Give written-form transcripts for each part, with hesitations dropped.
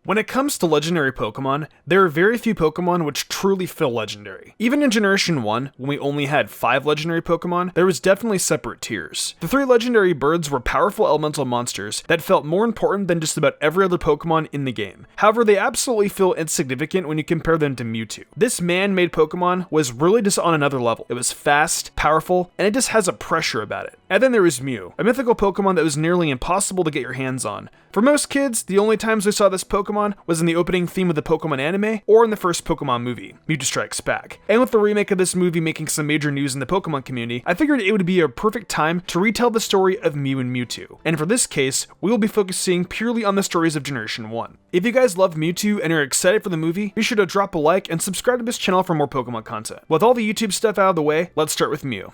When it comes to legendary Pokemon, there are very few Pokemon which truly feel legendary. Even in Generation 1, when we only had 5 legendary Pokemon, there was definitely separate tiers. The 3 legendary birds were powerful elemental monsters that felt more important than just about every other Pokemon in the game. However, they absolutely feel insignificant when you compare them to Mewtwo. This man-made Pokemon was really just on another level. It was fast, powerful, and it just has a pressure about it. And then there was Mew, a mythical Pokemon that was nearly impossible to get your hands on. For most kids, the only times we saw this Pokemon was in the opening theme of the Pokemon anime or in the first Pokemon movie, Mewtwo Strikes Back. And with the remake of this movie making some major news in the Pokemon community, I figured it would be a perfect time to retell the story of Mew and Mewtwo. And for this case, we will be focusing purely on the stories of Generation 1. If you guys love Mewtwo and are excited for the movie, be sure to drop a like and subscribe to this channel for more Pokemon content. With all the YouTube stuff out of the way, let's start with Mew.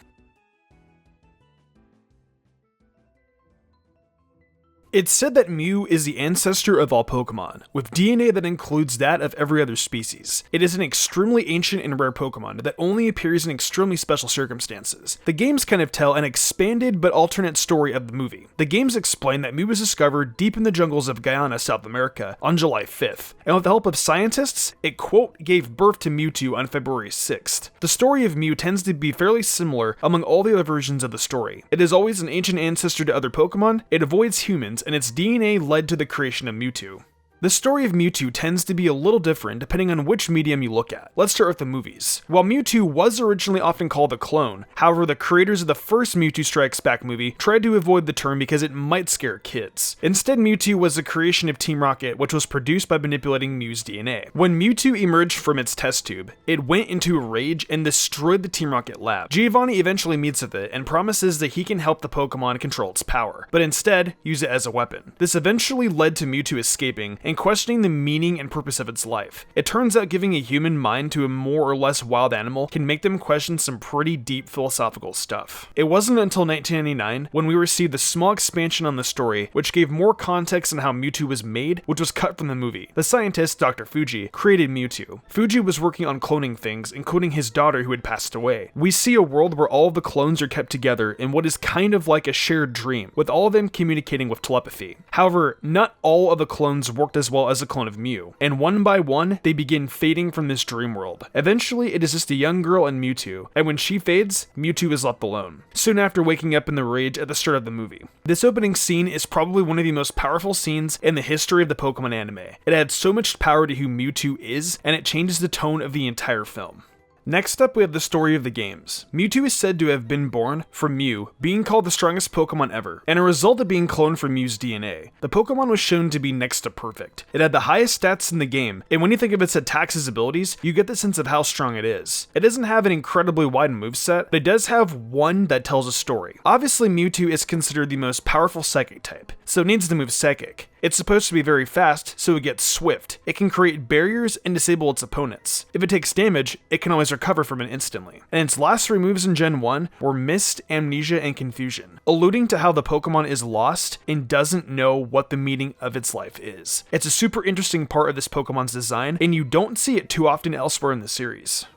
It's said that Mew is the ancestor of all Pokemon, with DNA that includes that of every other species. It is an extremely ancient and rare Pokemon that only appears in extremely special circumstances. The games kind of tell an expanded but alternate story of the movie. The games explain that Mew was discovered deep in the jungles of Guyana, South America, on July 5th, and with the help of scientists, it quote, gave birth to Mewtwo on February 6th. The story of Mew tends to be fairly similar among all the other versions of the story. It is always an ancient ancestor to other Pokemon, it avoids humans, and its DNA led to the creation of Mewtwo. The story of Mewtwo tends to be a little different depending on which medium you look at. Let's start with the movies. While Mewtwo was originally often called a clone, however the creators of the first Mewtwo Strikes Back movie tried to avoid the term because it might scare kids. Instead, Mewtwo was a creation of Team Rocket, which was produced by manipulating Mew's DNA. When Mewtwo emerged from its test tube, it went into a rage and destroyed the Team Rocket lab. Giovanni eventually meets with it and promises that he can help the Pokemon control its power, but instead use it as a weapon. This eventually led to Mewtwo escaping and questioning the meaning and purpose of its life. It turns out giving a human mind to a more or less wild animal can make them question some pretty deep philosophical stuff. It wasn't until 1999 when we received the small expansion on the story, which gave more context on how Mewtwo was made, which was cut from the movie. The scientist, Dr. Fuji, created Mewtwo. Fuji was working on cloning things, including his daughter who had passed away. We see a world where all of the clones are kept together in what is kind of like a shared dream, with all of them communicating with telepathy. However, not all of the clones worked as well as a clone of Mew, and one by one, they begin fading from this dream world. Eventually, it is just a young girl and Mewtwo, and when she fades, Mewtwo is left alone, soon after waking up in the rage at the start of the movie. This opening scene is probably one of the most powerful scenes in the history of the Pokemon anime. It adds so much power to who Mewtwo is, and it changes the tone of the entire film. Next up, we have the story of the games. Mewtwo is said to have been born from Mew being called the strongest Pokemon ever, and a result of being cloned from Mew's DNA. The Pokemon was shown to be next to perfect. It had the highest stats in the game, and when you think of its attacks' abilities, you get the sense of how strong it is. It doesn't have an incredibly wide moveset, but it does have one that tells a story. Obviously, Mewtwo is considered the most powerful Psychic type, so it needs to move Psychic. It's supposed to be very fast, so it gets swift. It can create barriers and disable its opponents. If it takes damage, it can always recover from it instantly. And its last 3 moves in Gen 1 were Mist, Amnesia, and Confusion, alluding to how the Pokemon is lost and doesn't know what the meaning of its life is. It's a super interesting part of this Pokemon's design, and you don't see it too often elsewhere in the series.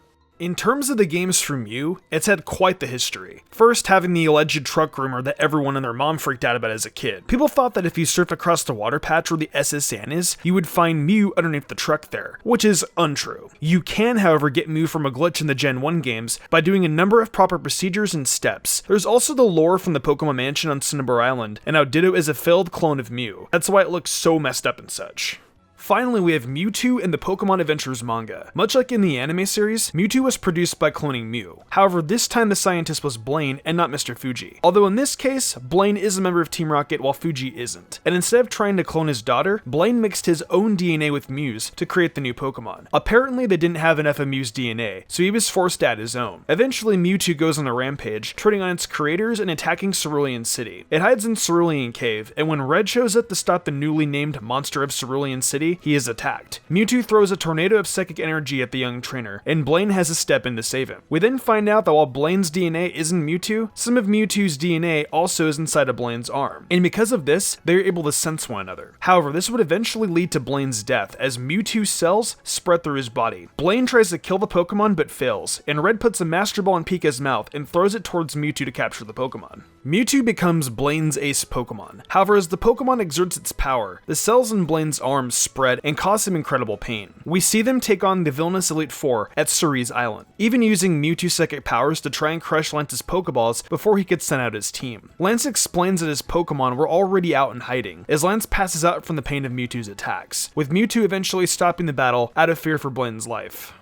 In terms of the games for Mew, it's had quite the history. First, having the alleged truck rumor that everyone and their mom freaked out about as a kid. People thought that if you surfed across the water patch where the SS Sand is, you would find Mew underneath the truck there, which is untrue. You can, however, get Mew from a glitch in the Gen 1 games by doing a number of proper procedures and steps. There's also the lore from the Pokemon Mansion on Cinnabar Island, and how Ditto is a failed clone of Mew. That's why it looks so messed up and such. Finally, we have Mewtwo in the Pokemon Adventures manga. Much like in the anime series, Mewtwo was produced by cloning Mew. However, this time the scientist was Blaine and not Mr. Fuji. Although in this case, Blaine is a member of Team Rocket while Fuji isn't. And instead of trying to clone his daughter, Blaine mixed his own DNA with Mew's to create the new Pokemon. Apparently, they didn't have enough of Mew's DNA, so he was forced to add his own. Eventually, Mewtwo goes on a rampage, turning on its creators and attacking Cerulean City. It hides in Cerulean Cave, and when Red shows up to stop the newly named monster of Cerulean City, he is attacked. Mewtwo throws a tornado of psychic energy at the young trainer, and Blaine has to step in to save him. We then find out that while Blaine's DNA is in Mewtwo, some of Mewtwo's DNA also is inside of Blaine's arm, and because of this, they are able to sense one another. However, this would eventually lead to Blaine's death as Mewtwo cells spread through his body. Blaine tries to kill the Pokemon but fails, and Red puts a Master Ball in Pika's mouth and throws it towards Mewtwo to capture the Pokemon. Mewtwo becomes Blaine's ace Pokemon. However, as the Pokemon exerts its power, the cells in Blaine's arm spread Red and cause him incredible pain. We see them take on the villainous Elite Four at Cerise Island, even using Mewtwo's psychic powers to try and crush Lance's Pokeballs before he could send out his team. Lance explains that his Pokemon were already out in hiding, as Lance passes out from the pain of Mewtwo's attacks, with Mewtwo eventually stopping the battle out of fear for Blaine's life.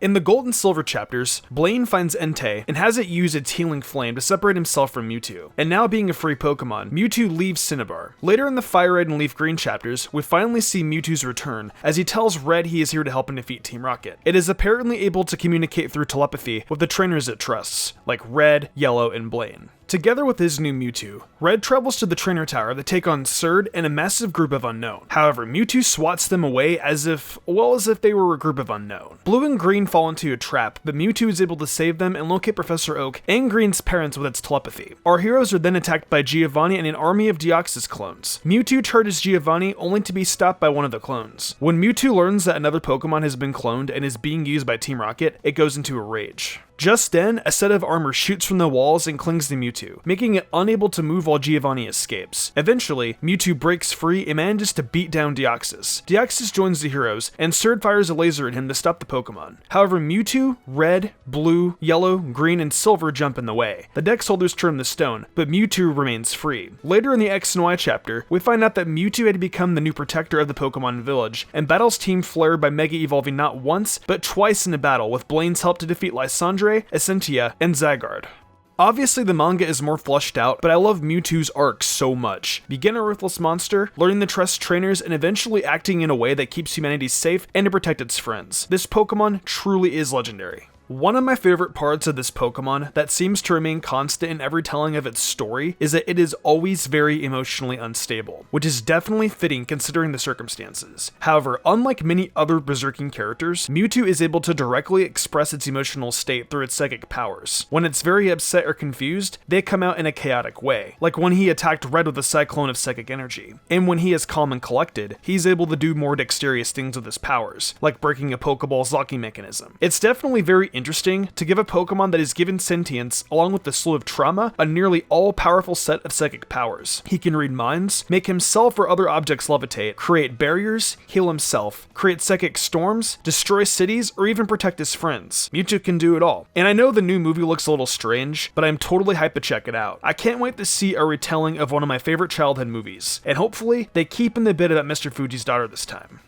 In the Gold and Silver chapters, Blaine finds Entei and has it use its healing flame to separate himself from Mewtwo, and now being a free Pokemon, Mewtwo leaves Cinnabar. Later in the Fire Red and Leaf Green chapters, we finally see Mewtwo's return, as he tells Red he is here to help him defeat Team Rocket. It is apparently able to communicate through telepathy with the trainers it trusts, like Red, Yellow, and Blaine. Together with his new Mewtwo, Red travels to the Trainer Tower to take on Surd and a massive group of Unknown. However, Mewtwo swats them away as if they were a group of Unknown. Blue and Green fall into a trap, but Mewtwo is able to save them and locate Professor Oak and Green's parents with its telepathy. Our heroes are then attacked by Giovanni and an army of Deoxys clones. Mewtwo charges Giovanni only to be stopped by one of the clones. When Mewtwo learns that another Pokemon has been cloned and is being used by Team Rocket, it goes into a rage. Just then, a set of armor shoots from the walls and clings to Mewtwo, making it unable to move while Giovanni escapes. Eventually, Mewtwo breaks free and manages to beat down Deoxys. Deoxys joins the heroes, and Surd fires a laser at him to stop the Pokemon. However, Mewtwo, Red, Blue, Yellow, Green, and Silver jump in the way. The Dex holders turn the stone, but Mewtwo remains free. Later in the X and Y chapter, we find out that Mewtwo had become the new protector of the Pokemon Village, and battles Team Flare by Mega Evolving not once, but twice in a battle, with Blaine's help to defeat Lysandre, Essentia, and Zygarde. Obviously, the manga is more fleshed out, but I love Mewtwo's arc so much. Being a ruthless monster, learning to trust trainers, and eventually acting in a way that keeps humanity safe and to protect its friends. This Pokemon truly is legendary. One of my favorite parts of this Pokemon that seems to remain constant in every telling of its story is that it is always very emotionally unstable, which is definitely fitting considering the circumstances. However, unlike many other berserking characters, Mewtwo is able to directly express its emotional state through its psychic powers. When it's very upset or confused, they come out in a chaotic way, like when he attacked Red with a cyclone of psychic energy. And when he is calm and collected, he's able to do more dexterous things with his powers, like breaking a Pokeball's locking mechanism. It's definitely very interesting to give a Pokemon that is given sentience, along with the slew of trauma, a nearly all-powerful set of psychic powers. He can read minds, make himself or other objects levitate, create barriers, heal himself, create psychic storms, destroy cities, or even protect his friends. Mewtwo can do it all. And I know the new movie looks a little strange, but I'm totally hyped to check it out. I can't wait to see a retelling of one of my favorite childhood movies, and hopefully they keep in the bit about Mr. Fuji's daughter this time.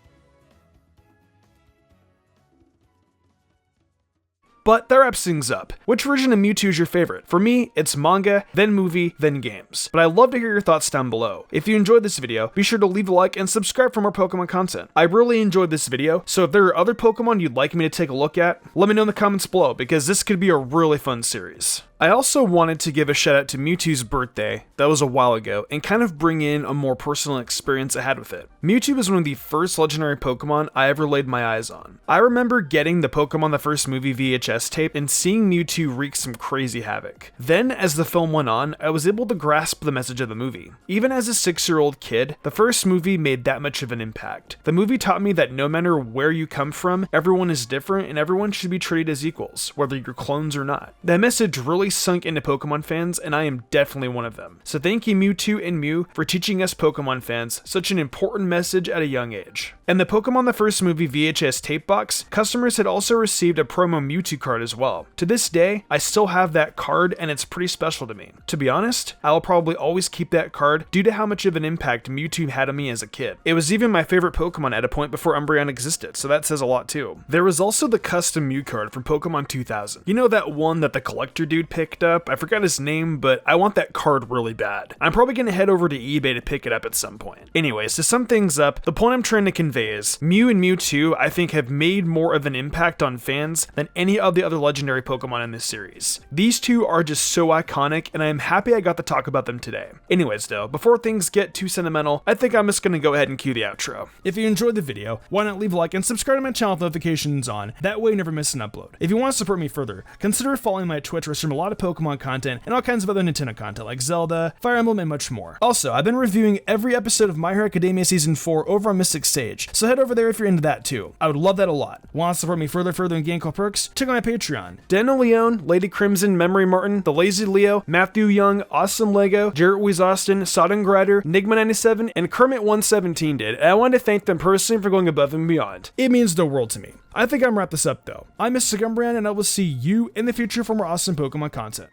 But that wraps things up. Which version of Mewtwo is your favorite? For me, it's manga, then movie, then games. But I'd love to hear your thoughts down below. If you enjoyed this video, be sure to leave a like and subscribe for more Pokemon content. I really enjoyed this video, so if there are other Pokemon you'd like me to take a look at, let me know in the comments below, because this could be a really fun series. I also wanted to give a shout out to Mewtwo's birthday, that was a while ago, and kind of bring in a more personal experience I had with it. Mewtwo was one of the first legendary Pokemon I ever laid my eyes on. I remember getting the Pokemon the First movie VHS tape and seeing Mewtwo wreak some crazy havoc. Then, as the film went on, I was able to grasp the message of the movie. Even as a 6-year-old kid, the first movie made that much of an impact. The movie taught me that no matter where you come from, everyone is different and everyone should be treated as equals, whether you're clones or not. That message really sunk into Pokemon fans, and I am definitely one of them. So thank you Mewtwo and Mew for teaching us Pokemon fans such an important message at a young age. And the Pokemon the First movie VHS tape box, customers had also received a promo Mewtwo card as well. To this day, I still have that card and it's pretty special to me. To be honest, I'll probably always keep that card due to how much of an impact Mewtwo had on me as a kid. It was even my favorite Pokemon at a point before Umbreon existed, so that says a lot too. There was also the custom Mew card from Pokemon 2000. You know that one that the collector dude picked up? I forgot his name, but I want that card really bad. I'm probably gonna head over to eBay to pick it up at some point. Anyways, to sum things up, the point I'm trying to convey is, Mew and Mewtwo, I think, have made more of an impact on fans than any of the other legendary Pokemon in this series. These two are just so iconic, and I am happy I got to talk about them today. Anyways though, before things get too sentimental, I think I'm just gonna go ahead and cue the outro. If you enjoyed the video, why not leave a like and subscribe to my channel with notifications on, that way you never miss an upload. If you want to support me further, consider following my Twitch where I stream a lot of Pokemon content and all kinds of other Nintendo content like Zelda, Fire Emblem, and much more. Also, I've been reviewing every episode of My Hero Academia Season 4 over on MysticSage, so head over there if you're into that too. I would love that a lot. Want to support me further in Game Call Perks? Check out my Patreon. Daniel Leone, Lady Crimson, Memory Martin, The Lazy Leo, Matthew Young, Awesome Lego, Jarrett Weiss Austin, Sodden Grider, Nigma97, and Kermit117 did, and I want to thank them personally for going above and beyond. It means the world to me. I think I'm gonna wrap this up though. I'm Mr. Gumbrand, and I will see you in the future for more awesome Pokemon content.